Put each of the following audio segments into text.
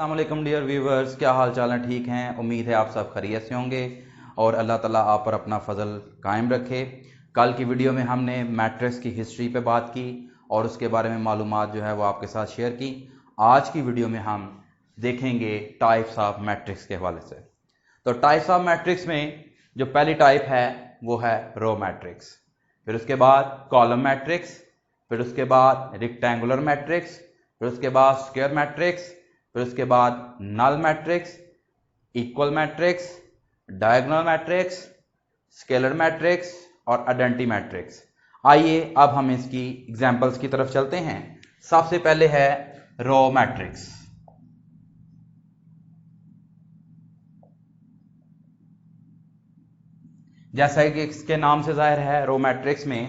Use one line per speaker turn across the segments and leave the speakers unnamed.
अस्सलाम वालेकुम dear viewers, क्या हाल चाल है? ठीक हैं, उम्मीद है आप सब खैरियत से होंगे और अल्लाह ताला आप पर अपना फजल कायम रखे। कल की वीडियो में हमने मैट्रिक्स की हिस्ट्री पे बात की और उसके बारे में मालूमात जो है वो आपके साथ शेयर की। आज की वीडियो में हम देखेंगे टाइप्स ऑफ मैट्रिक्स के हवाले से। तो टाइप्स ऑफ मैट्रिक्स में जो पहली टाइप है वो है रो मैट्रिक्स, फिर उसके बाद कॉलम मैट्रिक्स, फिर उसके बाद रेक्टेंगुलर मैट्रिक्स, फिर उसके बाद स्क्वायर मैट्रिक्स, फिर उसके बाद null matrix, equal matrix, diagonal matrix, scalar matrix और आइडेंटिटी मैट्रिक्स। आइए अब हम इसकी एग्जांपल्स की तरफ चलते हैं। सबसे पहले है रो मैट्रिक्स। जैसा कि इसके नाम से जाहिर है, रो मैट्रिक्स में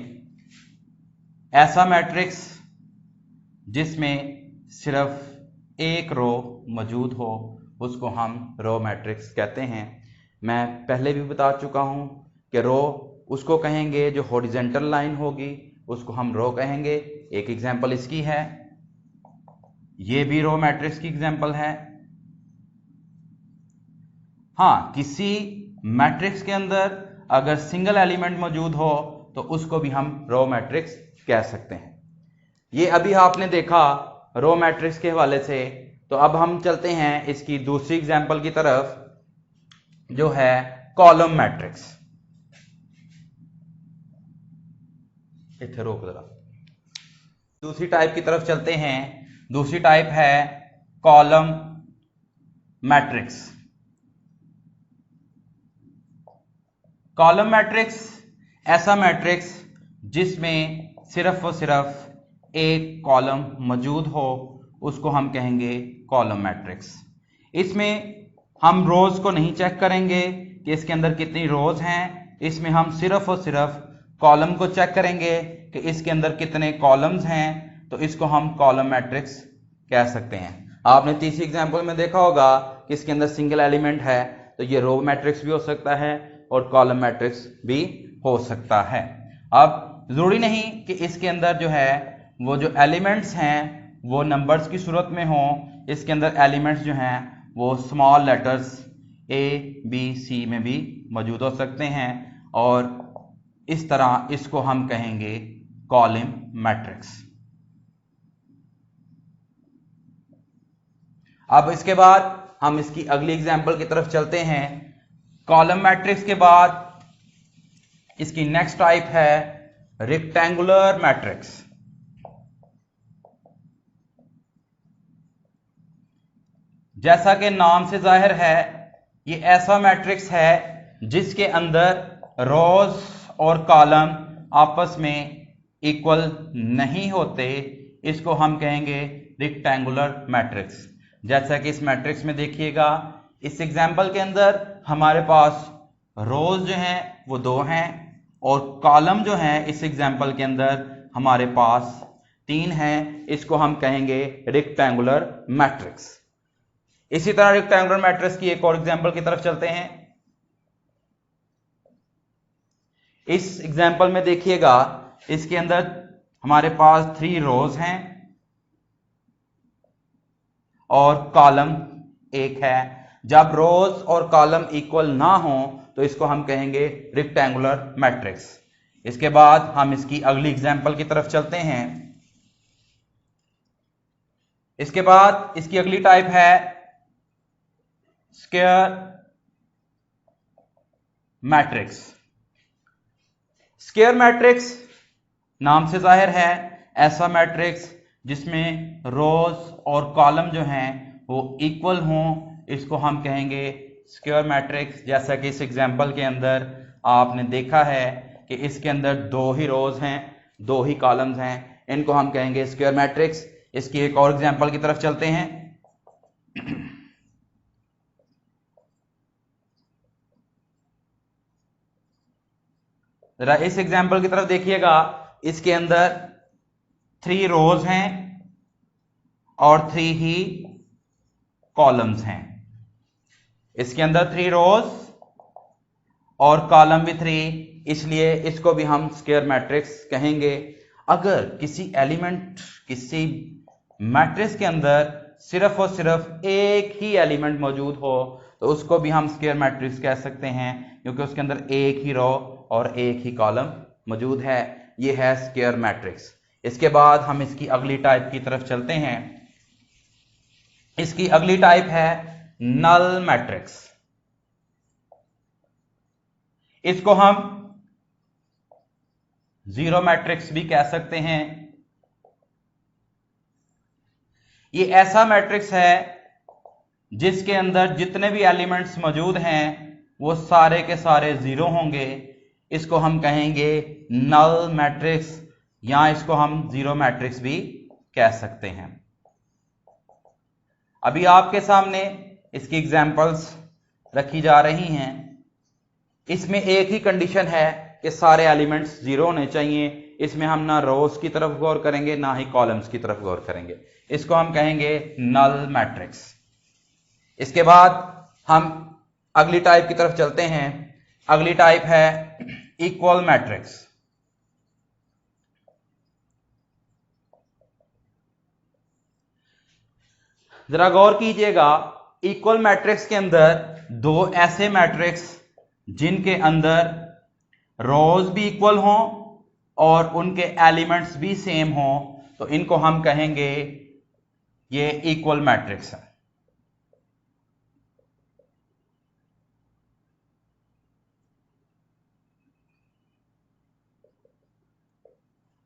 ऐसा मैट्रिक्स जिसमें सिर्फ एक रो मौजूद हो उसको हम रो मैट्रिक्स कहते हैं। मैं पहले भी बता चुका हूं कि रो उसको कहेंगे जो हॉरिजॉन्टल लाइन होगी, उसको हम रो कहेंगे। एक एग्जांपल इसकी है, ये भी रो मैट्रिक्स की एग्जांपल है। हाँ, किसी मैट्रिक्स के अंदर अगर सिंगल एलिमेंट मौजूद हो तो उसको भी हम रो मैट्रिक्स कह सकते हैं। ये अभी आपने देखा रो मैट्रिक्स के हवाले से। तो अब हम चलते हैं इसकी दूसरी एग्जांपल की तरफ जो है कॉलम मैट्रिक्स। इधर रोक जरा, दूसरी टाइप की तरफ चलते हैं। दूसरी टाइप है कॉलम मैट्रिक्स। कॉलम मैट्रिक्स ऐसा मैट्रिक्स जिसमें सिर्फ और सिर्फ एक कॉलम मौजूद हो उसको हम कहेंगे कॉलम मैट्रिक्स। इसमें हम रोज को नहीं चेक करेंगे कि इसके अंदर कितनी रोज हैं, इसमें हम सिर्फ और सिर्फ कॉलम को चेक करेंगे कि इसके अंदर कितने कॉलम्स हैं, तो इसको हम कॉलम मैट्रिक्स कह सकते हैं। आपने तीसरी एग्जांपल में देखा होगा कि इसके अंदर सिंगल एलिमेंट है, तो ये रो मैट्रिक्स भी हो सकता है और कॉलम मैट्रिक्स भी हो सकता है। अब जरूरी नहीं कि इसके अंदर जो है वो जो एलिमेंट्स हैं वो नंबर्स की सूरत में हो। इसके अंदर एलिमेंट्स जो हैं वो small letters A, B, C में भी मौजूद हो सकते हैं और इस तरह इसको हम कहेंगे कॉलम मैट्रिक्स। अब इसके बाद हम इसकी अगली एग्जांपल की तरफ चलते हैं। कॉलम मैट्रिक्स के बाद इसकी नेक्स्ट टाइप है रेक्टेंगुलर मैट्रिक्स। जैसा कि नाम से जाहिर है, ये ऐसा मैट्रिक्स है जिसके अंदर रोज और कॉलम आपस में इक्वल नहीं होते। इसको हम कहेंगे रेक्टेंगुलर मैट्रिक्स। जैसा कि इस मैट्रिक्स में देखिएगा, इस एग्जाम्पल के अंदर हमारे पास रोज जो हैं वो 2 हैं और कॉलम जो हैं इस एग्जाम्पल के अंदर हमारे पास 3 हैं। इसको हम कहेंगे रेक्टेंगुलर मैट्रिक्स। इसी तरह रेक्टेंगुलर मैट्रिक्स की एक और एग्जाम्पल की तरफ चलते हैं। इस एग्जाम्पल में देखिएगा, इसके अंदर हमारे पास 3 रोज हैं और कॉलम 1 है। जब रोज और कॉलम इक्वल ना हो तो इसको हम कहेंगे रेक्टेंगुलर मैट्रिक्स। इसके बाद हम इसकी अगली एग्जाम्पल की तरफ चलते हैं। इसके बाद इसकी अगली टाइप है स्क्वायर मैट्रिक्स। स्क्वायर मैट्रिक्स नाम से जाहिर है ऐसा मैट्रिक्स जिसमें रोज और कॉलम जो हैं वो इक्वल हों, इसको हम कहेंगे स्क्वायर मैट्रिक्स। जैसा कि इस एग्जांपल के अंदर आपने देखा है कि इसके अंदर 2 ही रोज हैं, 2 ही कॉलम्स हैं, इनको हम कहेंगे स्क्वायर मैट्रिक्स। इसकी एक और एग्जांपल की तरफ चलते हैं। जरा इस एग्जांपल की तरफ देखिएगा, इसके अंदर 3 रोज हैं और 3 ही कॉलम्स हैं। इसके अंदर 3 रोज और कॉलम भी 3, इसलिए इसको भी हम स्क्वायर मैट्रिक्स कहेंगे। अगर किसी मैट्रिक्स के अंदर सिर्फ और सिर्फ एक ही एलिमेंट मौजूद हो तो उसको भी हम स्क्वायर मैट्रिक्स कह सकते हैं, क्योंकि उसके अंदर एक ही रो और एक ही कॉलम मौजूद है। ये है स्क्वायर मैट्रिक्स। इसके बाद हम इसकी अगली टाइप की तरफ चलते हैं। इसकी अगली टाइप है नल मैट्रिक्स। इसको हम जीरो मैट्रिक्स भी कह सकते हैं। ये ऐसा मैट्रिक्स है जिसके अंदर जितने भी एलिमेंट्स मौजूद हैं वो सारे के सारे जीरो होंगे। इसको हम कहेंगे नल मैट्रिक्स, या इसको हम जीरो मैट्रिक्स भी कह सकते हैं। अभी आपके सामने इसकी एग्जांपल्स रखी जा रही हैं। इसमें एक ही कंडीशन है कि सारे एलिमेंट्स जीरो होने चाहिए। इसमें हम ना रोज की तरफ गौर करेंगे ना ही कॉलम्स की तरफ गौर करेंगे। इसको हम कहेंगे नल मैट्रिक्स। इसके बाद हम अगली टाइप की तरफ चलते हैं। अगली टाइप है इक्वल मैट्रिक्स। जरा गौर कीजिएगा, इक्वल मैट्रिक्स के अंदर दो ऐसे मैट्रिक्स जिनके अंदर रोज भी इक्वल हों और उनके एलिमेंट्स भी सेम हों, तो इनको हम कहेंगे ये इक्वल मैट्रिक्स है।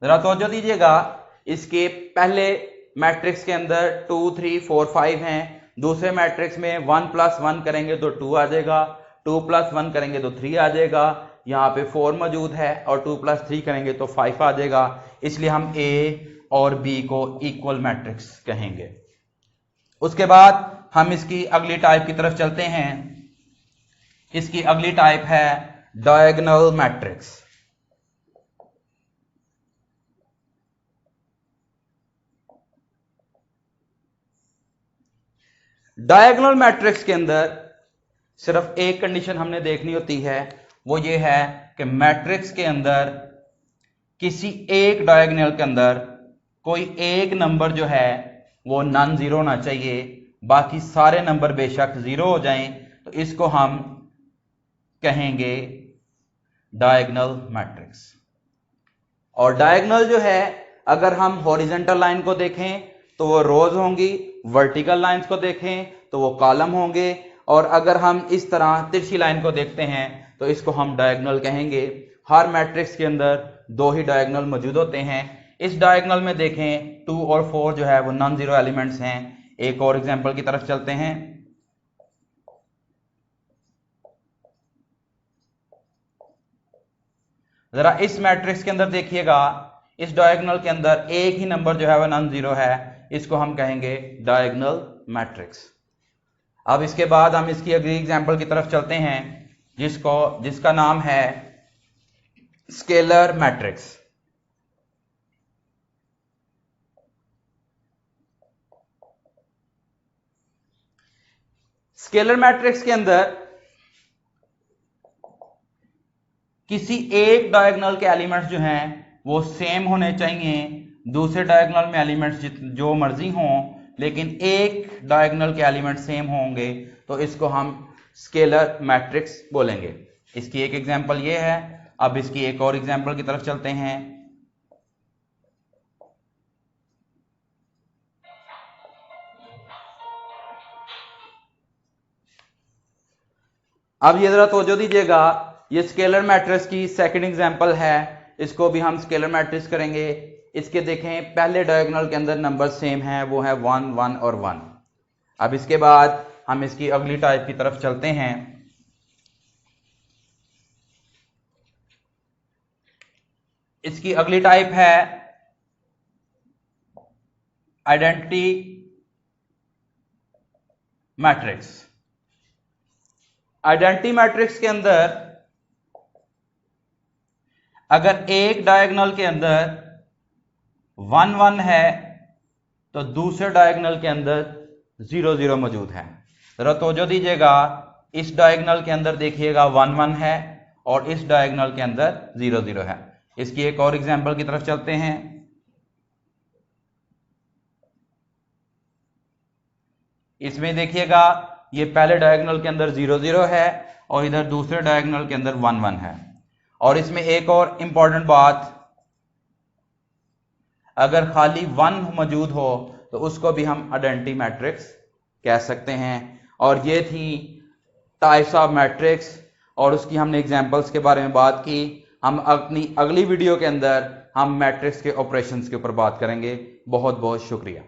जरा तवज्जो दीजिएगा, इसके पहले मैट्रिक्स के अंदर 2 3 4 5 हैं। दूसरे मैट्रिक्स में 1 + 1 करेंगे तो 2 आ जाएगा, 2 + 1 करेंगे तो 3 आ जाएगा। यहाँ पे 4 मौजूद है और 2 + 3 करेंगे तो 5 आ जाएगा। इसलिए हम ए और बी को इक्वल मैट्रिक्स कहेंगे। उसके बाद हम इसकी अगली टाइप की तरफ चलते हैं। इसकी अगली टाइप है डायगोनल मैट्रिक्स। डायगोनल मैट्रिक्स के अंदर सिर्फ एक कंडीशन हमने देखनी होती है, वो ये है कि मैट्रिक्स के अंदर किसी एक डायगोनल के अंदर कोई एक नंबर जो है वो नॉन जीरो होना चाहिए। बाकी सारे नंबर बेशक जीरो हो जाएं तो इसको हम कहेंगे डायगोनल मैट्रिक्स। और डायगोनल जो है, अगर हम हॉरिजॉन्टल लाइन को देखें तो वो रोज होंगी, वर्टिकल लाइंस को देखें तो वो कॉलम होंगे, और अगर हम इस तरह तिरछी लाइन को देखते हैं तो इसको हम डायगोनल कहेंगे। हर मैट्रिक्स के अंदर दो ही डायगोनल मौजूद होते हैं। इस डायगोनल में देखें 2 और 4 जो है वो नॉन जीरो एलिमेंट्स हैं। एक और एग्जांपल की तरफ चलते हैं। जरा इस मैट्रिक्स के अंदर देखिएगा, इस डायगोनल के अंदर एक ही नंबर जो है वह नॉन जीरो है। इसको हम कहेंगे डायगोनल मैट्रिक्स। अब इसके बाद हम इसकी अगली एग्जांपल की तरफ चलते हैं, जिसका नाम है स्केलर मैट्रिक्स। स्केलर मैट्रिक्स के अंदर किसी एक डायगोनल के एलिमेंट्स जो हैं वो सेम होने चाहिए। दूसरे डायगोनल में एलिमेंट्स जो मर्जी हों, लेकिन एक डायगोनल के एलिमेंट सेम होंगे तो इसको हम स्केलर मैट्रिक्स बोलेंगे। इसकी एक एग्जांपल ये है। अब इसकी एक और एग्जांपल की तरफ चलते हैं। अब ये जरा तवज्जो दीजिएगा, ये स्केलर मैट्रिक्स की सेकंड एग्जांपल है। इसको भी हम स्केलर मैट्रिक्स करेंगे। इसके देखें पहले डायगोनल के अंदर नंबर सेम है, वो है 1 1 और 1। अब इसके बाद हम इसकी अगली टाइप की तरफ चलते हैं। इसकी अगली टाइप है आइडेंटिटी मैट्रिक्स। आइडेंटिटी मैट्रिक्स के अंदर अगर एक डायगोनल के अंदर 1 1 है तो दूसरे डायगोनल के अंदर 0 0 मौजूद है। जरा तवज्जो दीजिएगा, इस डायगोनल के अंदर देखिएगा 1 1 है और इस डायगोनल के अंदर 0 0 है। इसकी एक और एग्जांपल की तरफ चलते हैं। इसमें देखिएगा ये पहले डायगोनल के अंदर 0 0 है और इधर दूसरे डायगोनल के अंदर 1 1 है। और इसमें एक और इंपॉर्टेंट बात, अगर खाली 1 मौजूद हो तो उसको भी हम आइडेंटिटी मैट्रिक्स कह सकते हैं। और ये थी टाइप्स ऑफ मैट्रिक्स और उसकी हमने एग्जांपल्स के बारे में बात की। हम अपनी अगली वीडियो के अंदर हम मैट्रिक्स के ऑपरेशंस के ऊपर बात करेंगे। बहुत बहुत शुक्रिया।